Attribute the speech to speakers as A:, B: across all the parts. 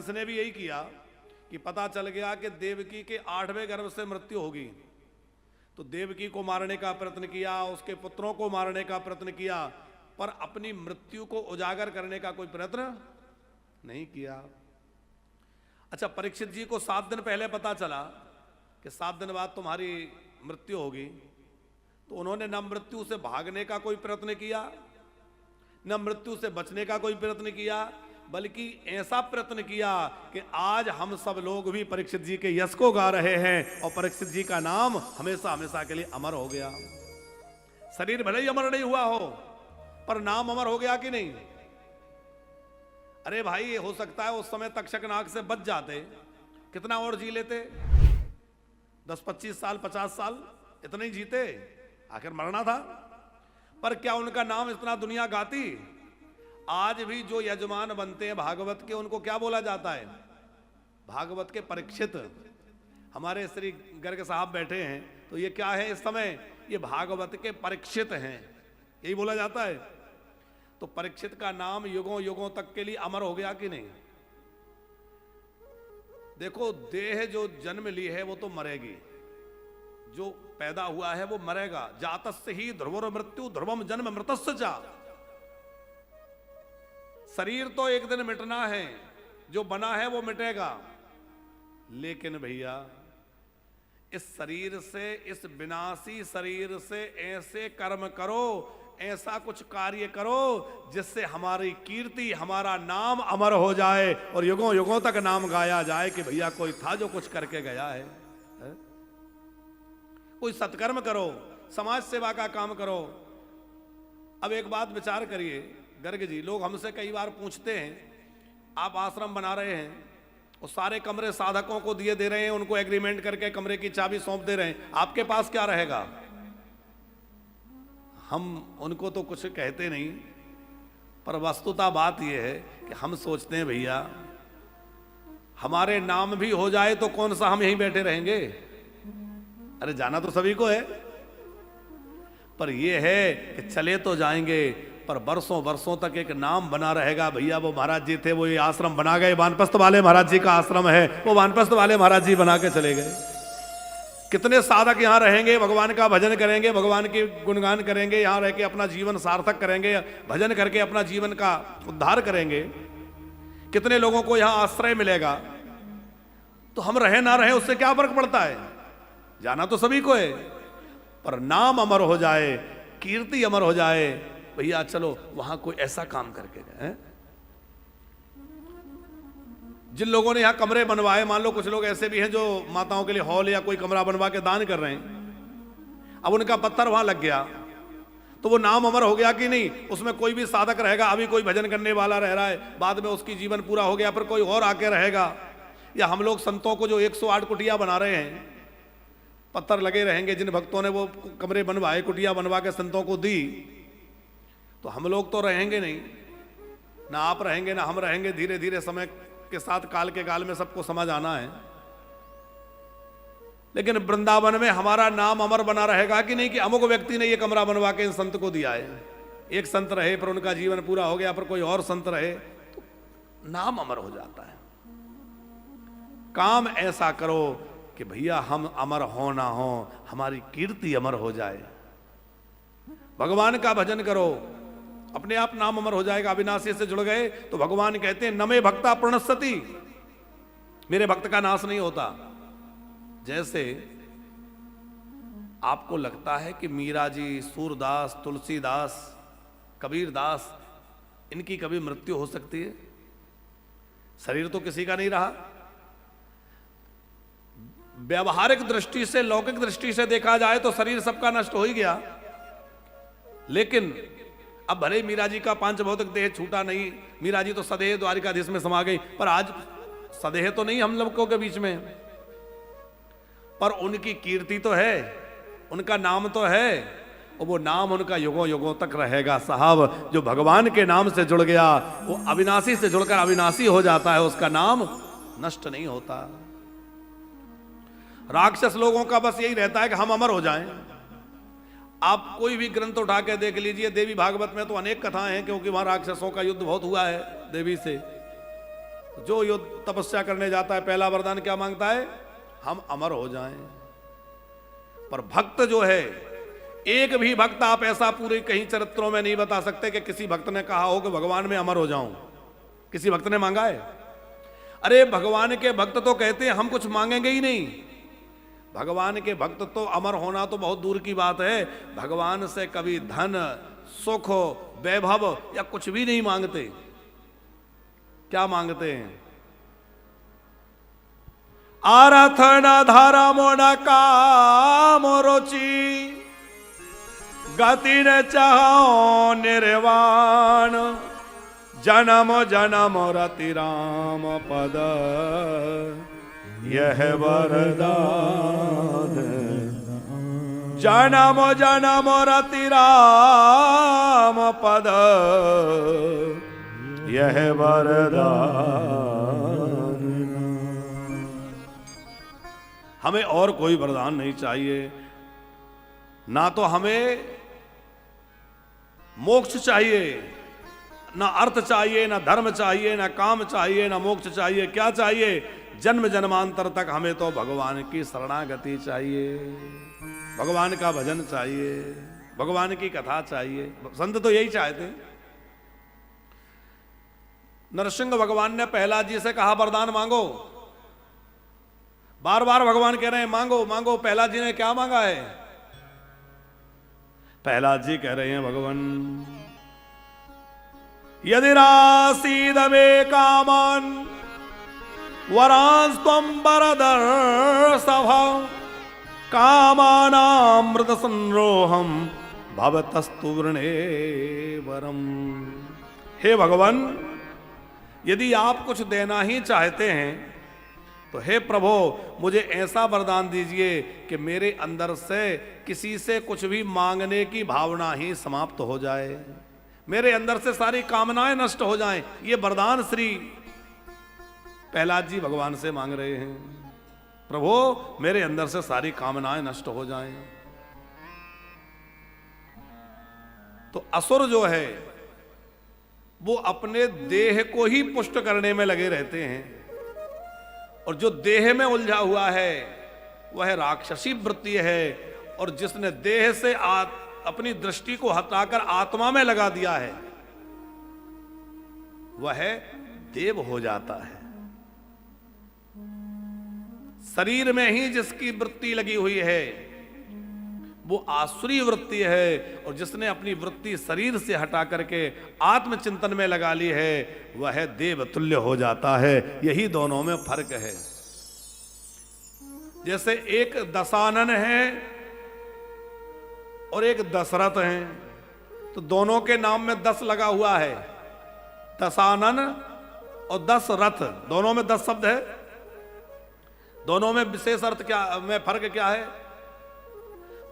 A: कंस ने भी यही किया कि पता चल गया कि देवकी के 8वें गर्भ से मृत्यु होगी, तो देवकी को मारने का प्रयत्न किया, उसके पुत्रों को मारने का प्रयत्न किया, पर अपनी मृत्यु को उजागर करने का कोई प्रयत्न नहीं किया। अच्छा, परीक्षित जी को 7 दिन पहले पता चला कि 7 दिन बाद तुम्हारी मृत्यु होगी, तो उन्होंने न मृत्यु से भागने का कोई प्रयत्न किया, न मृत्यु से बचने का कोई प्रयत्न किया, बल्कि ऐसा प्रयत्न किया कि आज हम सब लोग भी परीक्षित जी के यश को गा रहे हैं और परीक्षित जी का नाम हमेशा हमेशा के लिए अमर हो गया। शरीर भले ही अमर नहीं हुआ हो, पर नाम अमर हो गया कि नहीं? अरे भाई, हो सकता है उस समय तक्षक नाग से बच जाते, कितना और जी लेते, 10-25 साल 50 साल इतने ही जीते, आखिर मरना था। पर क्या उनका नाम इतना दुनिया गाती? आज भी जो यजमान बनते हैं भागवत के, उनको क्या बोला जाता है? भागवत के परीक्षित। हमारे श्री गर्ग साहब बैठे हैं, तो ये क्या है इस समय? ये भागवत के परीक्षित हैं, यही बोला जाता है। तो परीक्षित का नाम युगों युगों तक के लिए अमर हो गया कि नहीं? देखो, देह जो जन्म ली है वो तो मरेगी, जो पैदा हुआ है वो मरेगा। जातस्य ही ध्रुवर मृत्यु ध्रुवम जन्म मृतस्य चा। शरीर तो एक दिन मिटना है, जो बना है वो मिटेगा, लेकिन भैया इस शरीर से, इस विनाशी शरीर से ऐसे कर्म करो, ऐसा कुछ कार्य करो जिससे हमारी कीर्ति, हमारा नाम अमर हो जाए और युगों युगों तक नाम गाया जाए कि भैया कोई था जो कुछ करके गया है। कोई सत्कर्म करो, समाज सेवा का काम करो। अब एक बात विचार करिए गर्ग जी, लोग हमसे कई बार पूछते हैं, आप आश्रम बना रहे हैं और सारे कमरे साधकों को दिए दे रहे हैं, उनको एग्रीमेंट करके कमरे की चाबी सौंप दे रहे हैं, आपके पास क्या रहेगा? हम उनको तो कुछ कहते नहीं, पर वस्तुतः बात यह है कि हम सोचते हैं भैया हमारे नाम भी हो जाए तो कौन सा हम यहीं बैठे रहेंगे? अरे जाना तो सभी को है, पर यह है कि चले तो जाएंगे, पर बरसों बरसों तक एक नाम बना रहेगा। भैया वो महाराज जी थे, वो ये आश्रम बना गए, वानप्रस्थ वाले महाराज जी का आश्रम है, वो वानप्रस्थ वाले महाराज जी बना के चले गए। कितने साधक यहाँ रहेंगे, भगवान का भजन करेंगे, भगवान के गुणगान करेंगे, यहाँ रह के अपना जीवन सार्थक करेंगे, भजन करके अपना जीवन का उद्धार करेंगे। कितने लोगों को यहाँ आश्रय मिलेगा। तो हम रहे ना रहे उससे क्या फर्क पड़ता है? जाना तो सभी को है, पर नाम अमर हो जाए, कीर्ति अमर हो जाए, भैया चलो वहां कोई ऐसा काम करके गए। जिन लोगों ने यहां कमरे बनवाए, मान लो कुछ लोग ऐसे भी हैं जो माताओं के लिए हॉल या कोई कमरा बनवा के दान कर रहे हैं, अब उनका पत्थर वहां लग गया तो वो नाम अमर हो गया कि नहीं? उसमें कोई भी साधक रहेगा, अभी कोई भजन करने वाला रह रहा है, बाद में उसकी जीवन पूरा हो गया पर कोई और आके रहेगा। या हम लोग संतों को जो 108 कुटिया बना रहे हैं, पत्थर लगे रहेंगे, जिन भक्तों ने वो कमरे बनवाए, कुटिया बनवा के संतों को दी, तो हम लोग तो रहेंगे नहीं, ना आप रहेंगे ना हम रहेंगे। धीरे धीरे समय के साथ, काल के काल में सबको समझ आना है। लेकिन वृंदावन में हमारा नाम अमर बना रहेगा कि नहीं कि अमुक व्यक्ति ने ये कमरा बनवा के इन संत को दिया है। एक संत रहे पर उनका जीवन पूरा हो गया, पर कोई और संत रहे तो नाम अमर हो जाता है। काम ऐसा करो कि भैया हम अमर हो ना हो, हमारी कीर्ति अमर हो जाए। भगवान का भजन करो, अपने आप नाम अमर हो जाएगा। अविनाशी से जुड़ गए तो भगवान कहते हैं नमे भक्ता प्रणश्यति, मेरे भक्त का नाश नहीं होता। जैसे आपको लगता है कि मीरा जी, सूरदास, तुलसीदास, कबीरदास, इनकी कभी मृत्यु हो सकती है? शरीर तो किसी का नहीं रहा। व्यवहारिक दृष्टि से, लौकिक दृष्टि से देखा जाए तो शरीर सबका नष्ट हो ही गया, लेकिन अब भले मीरा जी का पांच भौतिक देह छूटा नहीं, मीरा जी तो सदेह द्वारिकाधीश में समा गई, पर आज सदेह तो नहीं हम लोगों के बीच में, पर उनकी कीर्ति तो है, उनका नाम तो है, और वो नाम उनका युगों युगों तक रहेगा। साहब, जो भगवान के नाम से जुड़ गया वो अविनाशी से जुड़कर अविनाशी हो जाता है, उसका नाम नष्ट नहीं होता। राक्षस लोगों का बस यही रहता है कि हम अमर हो जाएं। आप कोई भी ग्रंथ उठा के देख लीजिए, देवी भागवत में तो अनेक कथाएं हैं, क्योंकि वहां राक्षसों का युद्ध बहुत हुआ है देवी से। जो युद्ध तपस्या करने जाता है पहला वरदान क्या मांगता है? हम अमर हो जाएं। पर भक्त जो है, एक भी भक्त आप ऐसा पूरे कहीं चरित्रों में नहीं बता सकते कि किसी भक्त ने कहा हो कि भगवान मैं अमर हो जाऊं। किसी भक्त ने मांगा है? अरे भगवान के भक्त तो कहते हैं हम कुछ मांगेंगे ही नहीं। भगवान के भक्त तो अमर होना तो बहुत दूर की बात है, भगवान से कभी धन, सुख, वैभव या कुछ भी नहीं मांगते। क्या मांगते हैं? आरथ न धर्म न काम रुचि, गति न चाहो निर्वाण, जन्म जन्म रति राम पद, यह वरदान। जन्म जन्म रति राम पद, यह वरदान। हमें और कोई वरदान नहीं चाहिए। ना तो हमें मोक्ष चाहिए, ना अर्थ चाहिए, ना धर्म चाहिए, ना काम चाहिए, ना मोक्ष चाहिए। क्या चाहिए? जन्म जन्मांतर तक हमें तो भगवान की शरणागति चाहिए, भगवान का भजन चाहिए, भगवान की कथा चाहिए। संत तो यही चाहते हैं। नरसिंह भगवान ने प्रहलाद जी से कहा वरदान मांगो। बार बार भगवान कह रहे हैं मांगो मांगो। प्रहलाद जी ने क्या मांगा है? प्रहलाद जी कह रहे हैं भगवान यदि रासीद मे कामन वरांस्त्वं वरदर्शभ, कामानामृत संरोहम भवतस्तु वृणे वरम। हे भगवान, यदि आप कुछ देना ही चाहते हैं तो हे प्रभु मुझे ऐसा वरदान दीजिए कि मेरे अंदर से किसी से कुछ भी मांगने की भावना ही समाप्त हो जाए, मेरे अंदर से सारी कामनाएं नष्ट हो जाएं। ये वरदान श्री प्रहलाद जी भगवान से मांग रहे हैं। प्रभु मेरे अंदर से सारी कामनाएं नष्ट हो जाएं। तो असुर जो है वो अपने देह को ही पुष्ट करने में लगे रहते हैं, और जो देह में उलझा हुआ है वह राक्षसी वृत्ति है, और जिसने देह से अपनी दृष्टि को हटाकर आत्मा में लगा दिया है वह देव हो जाता है। शरीर में ही जिसकी वृत्ति लगी हुई है वो आसुरी वृत्ति है, और जिसने अपनी वृत्ति शरीर से हटा करके आत्मचिंतन में लगा ली है वह देव तुल्य हो जाता है। यही दोनों में फर्क है। जैसे एक दशानन है और एक दशरथ है, तो दोनों के नाम में 10 लगा हुआ है। दशानन और दशरथ, दोनों में 10 शब्द है। दोनों में विशेष अर्थ क्या में फर्क क्या है?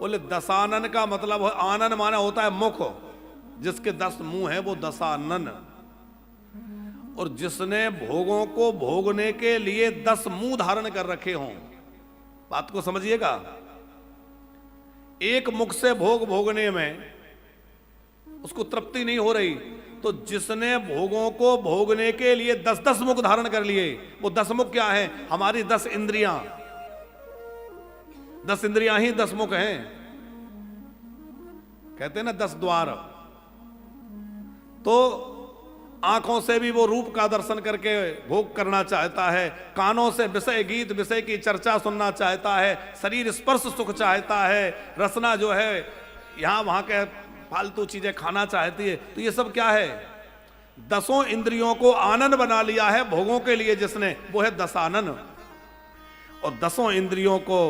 A: बोले दशानन का मतलब है, आनन माना होता है मुख, जिसके 10 मुंह है वो दशानन, और जिसने भोगों को भोगने के लिए 10 मुंह धारण कर रखे हों। बात को समझिएगा। एक मुख से भोग भोगने में उसको तृप्ति नहीं हो रही, तो जिसने भोगों को भोगने के लिए 10-10 मुख धारण कर लिए, वो 10 मुख क्या है? हमारी 10 इंद्रियां। 10 इंद्रियां ही 10 मुख हैं। कहते हैं ना 10 द्वार। तो आंखों से भी वो रूप का दर्शन करके भोग करना चाहता है, कानों से विषय गीत विषय की चर्चा सुनना चाहता है, शरीर स्पर्श सुख चाहता है, रसना जो है यहां वहां के फालतू चीजें खाना चाहती है। तो ये सब क्या है? 10 इंद्रियों को आनंद बना लिया है भोगों के लिए जिसने, वो है दशानन। और 10 इंद्रियों को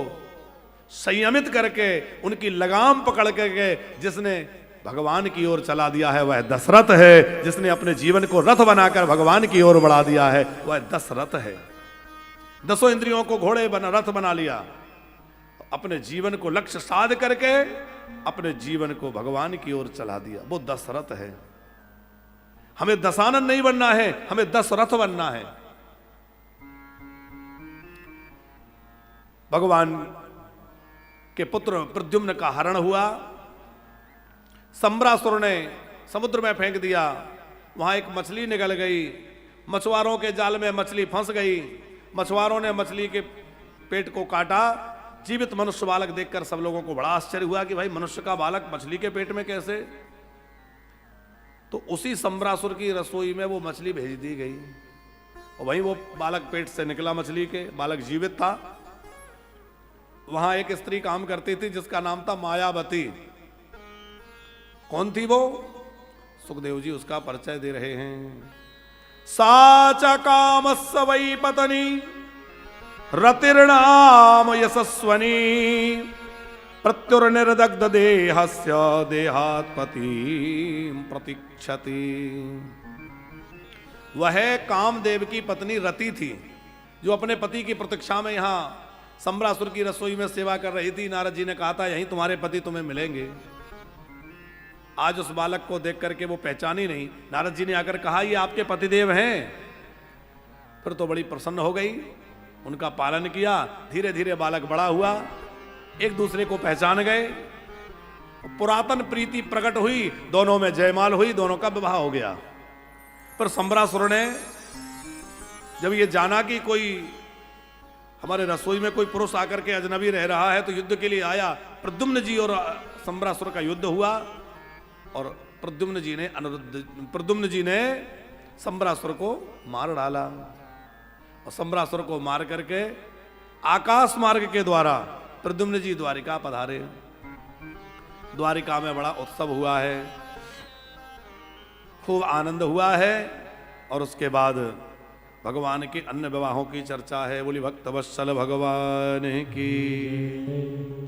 A: संयमित करके उनकी लगाम पकड़ करके जिसने भगवान की ओर चला दिया है वह दशरथ है। जिसने अपने जीवन को रथ बनाकर भगवान की ओर बढ़ा दिया है वह दशरथ है। 10 इंद्रियों को घोड़े रथ बना लिया, अपने जीवन को लक्ष्य साध करके अपने जीवन को भगवान की ओर चला दिया, वो दशरथ है। हमें दशानन नहीं बनना है, हमें दशरथ बनना है। भगवान के पुत्र प्रद्युम्न का हरण हुआ, सम्रासुर ने समुद्र में फेंक दिया, वहां एक मछली निकल गई, मछुआरों के जाल में मछली फंस गई, मछुआरों ने मछली के पेट को काटा, जीवित मनुष्य बालक देखकर सब लोगों को बड़ा आश्चर्य हुआ कि भाई मनुष्य का बालक मछली के पेट में कैसे। तो उसी सम्रासुर की रसोई में वो मछली भेज दी गई और वहीं वो बालक पेट से निकला, मछली के बालक जीवित था। वहां एक स्त्री काम करती थी जिसका नाम था मायावती। कौन थी वो? सुखदेव जी उसका परिचय दे रहे हैं। साच कामस्य वै पत्नी रतिर्नाम यशस्वनी प्रत्युर्निर्दग्ध देहस्य देहात्पति प्रतीक्षति। वह कामदेव की पत्नी रति थी जो अपने पति की प्रतीक्षा में यहां सम्रासुर की रसोई में सेवा कर रही थी। नारद जी ने कहा था यहीं तुम्हारे पति तुम्हें मिलेंगे। आज उस बालक को देख करके वो पहचानी नहीं। नारद जी ने आकर कहा ये आपके पतिदेव हैं। फिर तो बड़ी प्रसन्न हो गई, उनका पालन किया। धीरे धीरे बालक बड़ा हुआ, एक दूसरे को पहचान गए, पुरातन प्रीति प्रकट हुई, दोनों में जयमाल हुई, दोनों का विवाह हो गया। पर सम्रासुर ने जब ये जाना कि कोई हमारे रसोई में कोई पुरुष आकर के अजनबी रह रहा है तो युद्ध के लिए आया। प्रद्युम्न जी और सम्रासुर का युद्ध हुआ और प्रद्युम्न जी ने सम्रासुर को मार डाला और सम्रासुर को मार करके आकाश मार्ग के द्वारा प्रद्युम्न जी द्वारिका पधारे। द्वारिका में बड़ा उत्सव हुआ है, खूब आनंद हुआ है। और उसके बाद भगवान के अन्य विवाहों की चर्चा है। बोली भक्त वत्सल भगवान की।